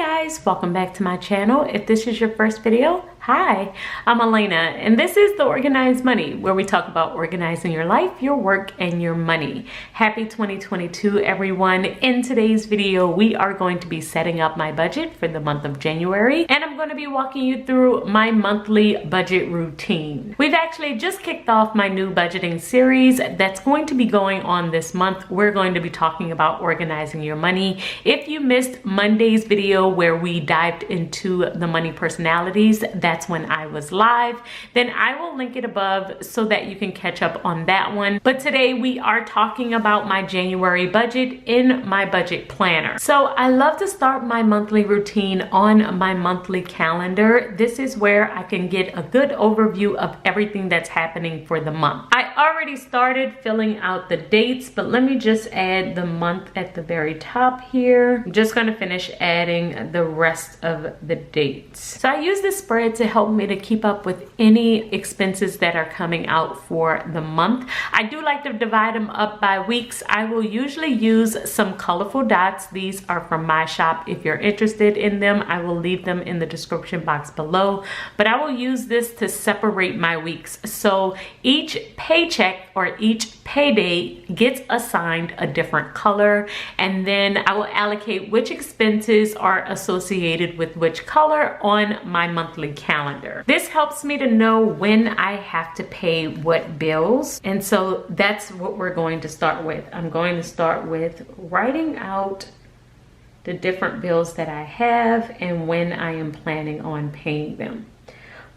guys, welcome back to my channel. If this is your first video, hi, I'm Alaina, and this is The Organized Money, where we talk about organizing your life, your work, and your money. Happy 2022, everyone. In today's video, we are going to be setting up my budget for the month of January, and I'm going to be walking you through my monthly budget routine. We've actually just kicked off my new budgeting series that's going to be going on this month. We're going to be talking about organizing your money. If you missed Monday's video where we dived into the money personalities, that's when I was live, then I will link it above so that you can catch up on that one. But today we are talking about my January budget in my budget planner. So I love to start my monthly routine on my monthly calendar. This is where I can get a good overview of everything that's happening for the month. I already started filling out the dates, but let me just add the month at the very top here. I'm just going to finish adding the rest of the dates. So I use this spread to help me to keep up with any expenses that are coming out for the month. I do like to divide them up by weeks. I will usually use some colorful dots. These are from my shop. If you're interested in them, I will leave them in the description box below. But I will use this to separate my weeks. So each paycheck or each payday gets assigned a different color, and then I will allocate which expenses are associated with which color on my monthly calendar. This helps me to know when I have to pay what bills, and so that's what we're going to start with. I'm going to start with writing out the different bills that I have and when I am planning on paying them.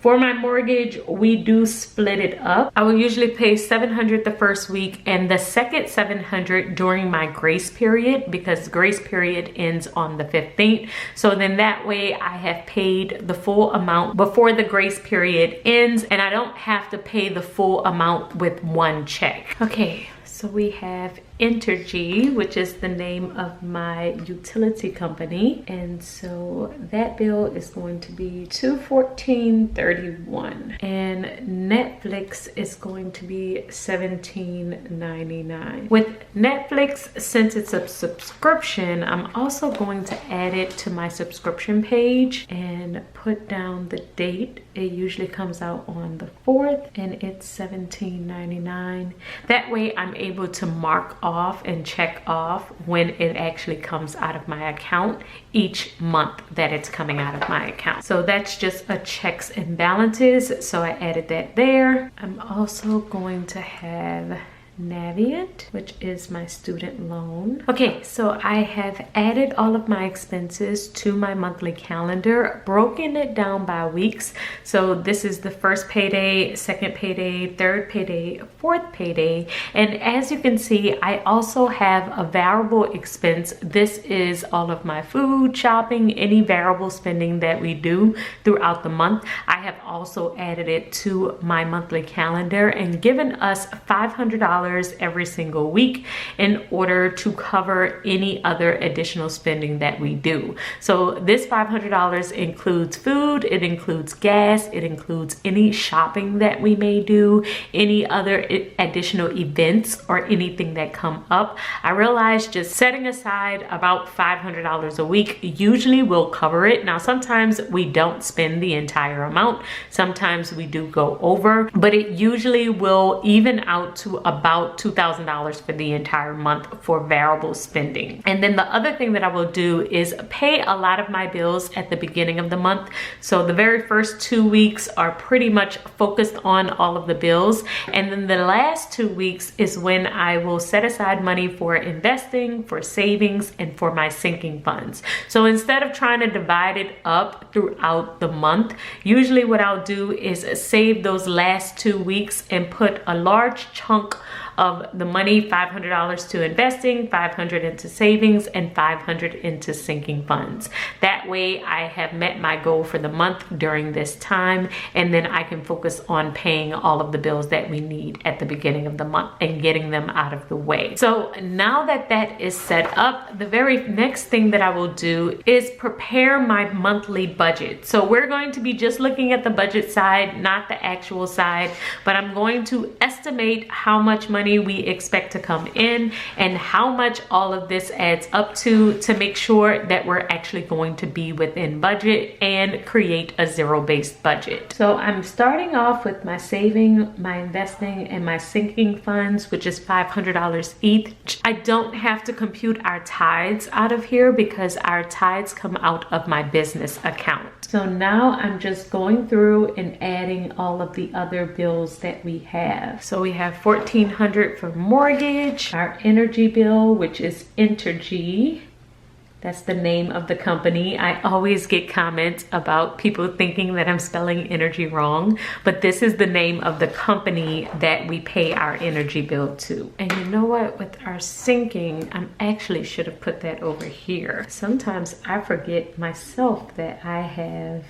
For my mortgage, we do split it up. I will usually pay $700 the first week and the second $700 during my grace period, because grace period ends on the 15th. So then that way I have paid the full amount before the grace period ends, and I don't have to pay the full amount with one check. Okay, so we have Entergy, which is the name of my utility company, and so that bill is going to be $214.31, and Netflix is going to be $17.99. With Netflix, since it's a subscription, I'm also going to add it to my subscription page and put down the date. It usually comes out on the 4th, and it's $17.99. That way I'm able to mark off and check off when it actually comes out of my account each month that it's coming out of my account. So that's just a checks and balances, so I added that there. I'm also going to have Navient, which is my student loan. Okay, so I have added all of my expenses to my monthly calendar, broken it down by weeks. So this is the first payday, second payday, third payday, fourth payday. And as you can see, I also have a variable expense. This is all of my food, shopping, any variable spending that we do throughout the month. I have also added it to my monthly calendar and given us $500 every single week in order to cover any other additional spending that we do. So this $500 includes food, it includes gas, it includes any shopping that we may do, any other additional events or anything that come up. I realized just setting aside about $500 a week usually will cover it. Now sometimes we don't spend the entire amount, sometimes we do go over, but it usually will even out to about $2,000 for the entire month for variable spending. And then the other thing that I will do is pay a lot of my bills at the beginning of the month. So the very first 2 weeks are pretty much focused on all of the bills. And then the last 2 weeks is when I will set aside money for investing, for savings, and for my sinking funds. So instead of trying to divide it up throughout the month, usually what I'll do is save those last 2 weeks and put a large chunk of the money, $500 to investing, $500 into savings, and $500 into sinking funds. That way I have met my goal for the month during this time, and then I can focus on paying all of the bills that we need at the beginning of the month and getting them out of the way. So now that that is set up, the very next thing that I will do is prepare my monthly budget. So we're going to be just looking at the budget side, not the actual side, but I'm going to estimate how much money money we expect to come in and how much all of this adds up to make sure that we're actually going to be within budget and create a zero-based budget. So I'm starting off with my saving, my investing, and my sinking funds, which is $500 each. I don't have to compute our tithes out of here because our tithes come out of my business account. So now I'm just going through and adding all of the other bills that we have. So we have $1,400 for mortgage, our energy bill, which is Entergy. That's the name of the company. I always get comments about people thinking that I'm spelling energy wrong, but this is the name of the company that we pay our energy bill to. And you know what? With our sinking, I actually should have put that over here. Sometimes I forget myself that I have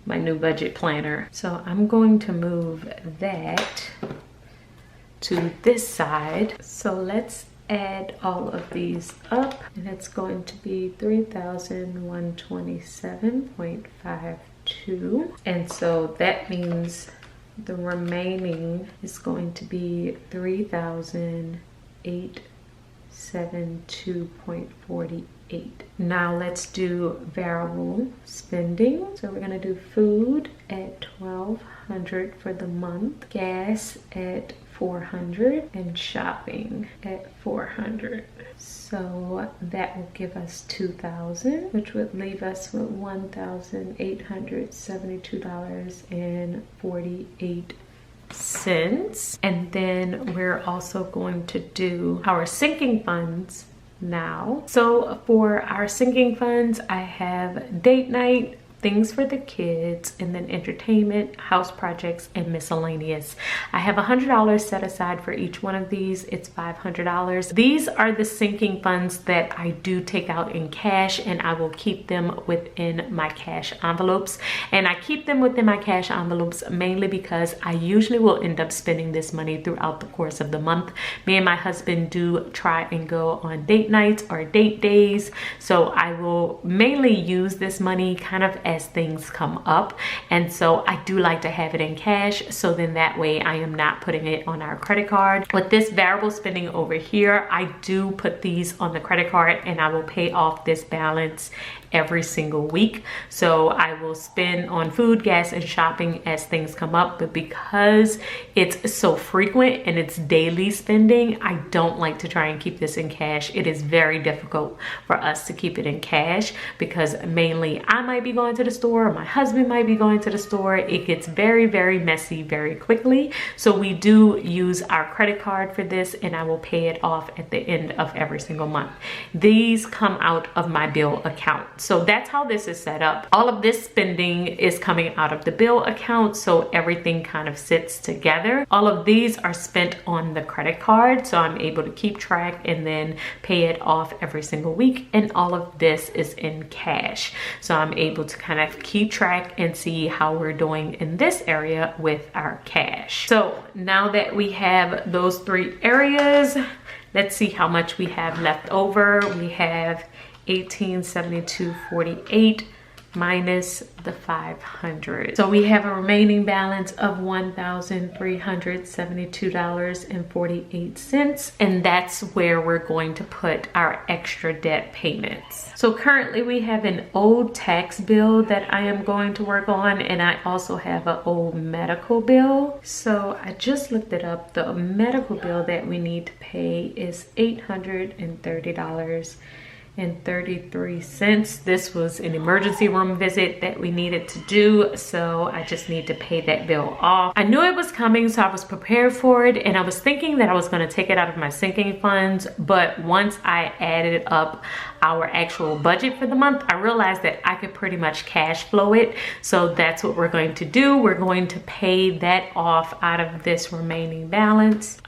my new budget planner. So I'm going to move that to this side. So let's add all of these up, and it's going to be 3,127.52, and so that means the remaining is going to be 3,872.48. Now let's do variable spending. So we're gonna do food at $1,200 for the month, gas at $400, and shopping at $400. So that will give us $2,000, which would leave us with $1,872.48. And then we're also going to do our sinking funds now. So for our sinking funds, I have date night, things for the kids, and then entertainment, house projects, and miscellaneous. I have $100 set aside for each one of these. It's $500. These are the sinking funds that I do take out in cash, and I will keep them within my cash envelopes. And I keep them within my cash envelopes mainly because I usually will end up spending this money throughout the course of the month. Me and my husband do try and go on date nights or date days, so I will mainly use this money kind of as things come up, and so I do like to have it in cash, so then that way I am not putting it on our credit card. With this variable spending over here, I do put these on the credit card, and I will pay off this balance every single week. So I will spend on food, gas, and shopping as things come up, but because it's so frequent and it's daily spending, I don't like to try and keep this in cash. It is very difficult for us to keep it in cash because mainly I might be going to the store, my husband might be going to the store. It gets very, very messy very quickly. So we do use our credit card for this, and I will pay it off at the end of every single month. These come out of my bill account. So that's how this is set up. All of this spending is coming out of the bill account, so everything kind of sits together. All of these are spent on the credit card, so I'm able to keep track and then pay it off every single week. And all of this is in cash, so I'm able to kind of keep track and see how we're doing in this area with our cash. So now that we have those three areas, let's see how much we have left over. We have 1872.48 minus the 500. So we have a remaining balance of $1,372.48, and that's where we're going to put our extra debt payments. So currently we have an old tax bill that I am going to work on, and I also have an old medical bill. So I just looked it up. The medical bill that we need to pay is $830.33. This was an emergency room visit that we needed to do, so I just need to pay that bill off. I knew it was coming, so I was prepared for it, and I was thinking that I was going to take it out of my sinking funds, but once I added up our actual budget for the month, I realized that I could pretty much cash flow it. So that's what we're going to do. We're going to pay that off out of this remaining balance.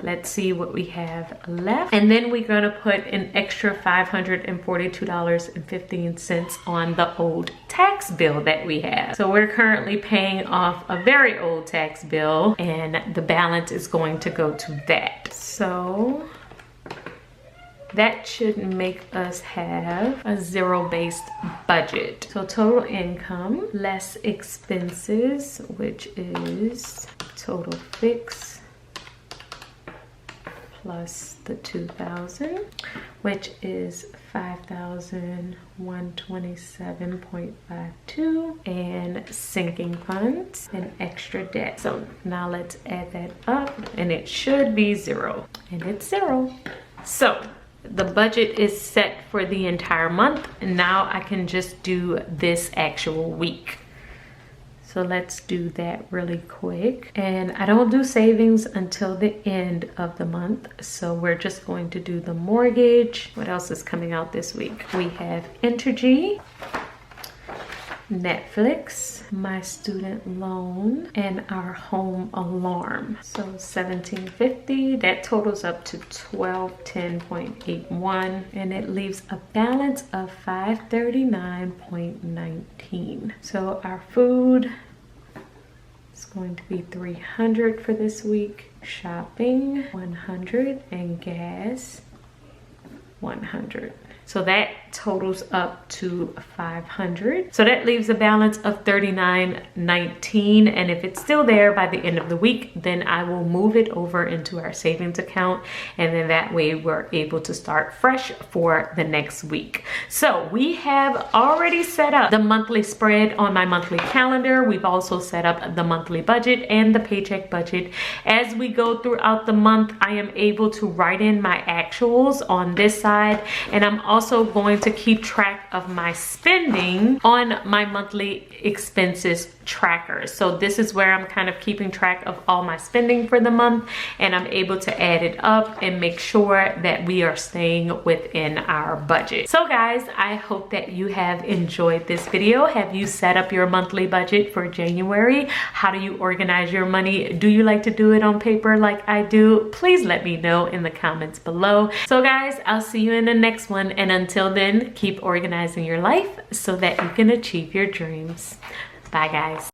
Let's see what we have left. And then we're going to put an extra $542.15 on the old tax bill that we have. So we're currently paying off a very old tax bill, and the balance is going to go to that. So that should make us have a zero-based budget. So total income less expenses, which is total fix plus the 2,000, which is 5,127.52, and sinking funds and extra debt. So now let's add that up, and it should be 0, and it's 0. So the budget is set for the entire month, and now I can just do this actual week. So let's do that really quick. And I don't do savings until the end of the month. So we're just going to do the mortgage. What else is coming out this week? We have Entergy, Netflix, my student loan, and our home alarm. So $1,750, that totals up to $1,210.81, and it leaves a balance of $539.19. So our food is going to be $300 for this week, shopping $100, and gas $100. So that totals up to $500. So that leaves a balance of $39.19. And if it's still there by the end of the week, then I will move it over into our savings account. And then that way we're able to start fresh for the next week. So we have already set up the monthly spread on my monthly calendar. We've also set up the monthly budget and the paycheck budget. As we go throughout the month, I am able to write in my actuals on this side. And I'm also going to keep track of my spending on my monthly expenses tracker. So this is where I'm kind of keeping track of all my spending for the month, and I'm able to add it up and make sure that we are staying within our budget. So guys, I hope that you have enjoyed this video. Have you set up your monthly budget for January? How do you organize your money? Do you like to do it on paper like I do? Please let me know in the comments below. So guys, I'll see you in the next one, and until then, keep organizing your life so that you can achieve your dreams. Bye guys.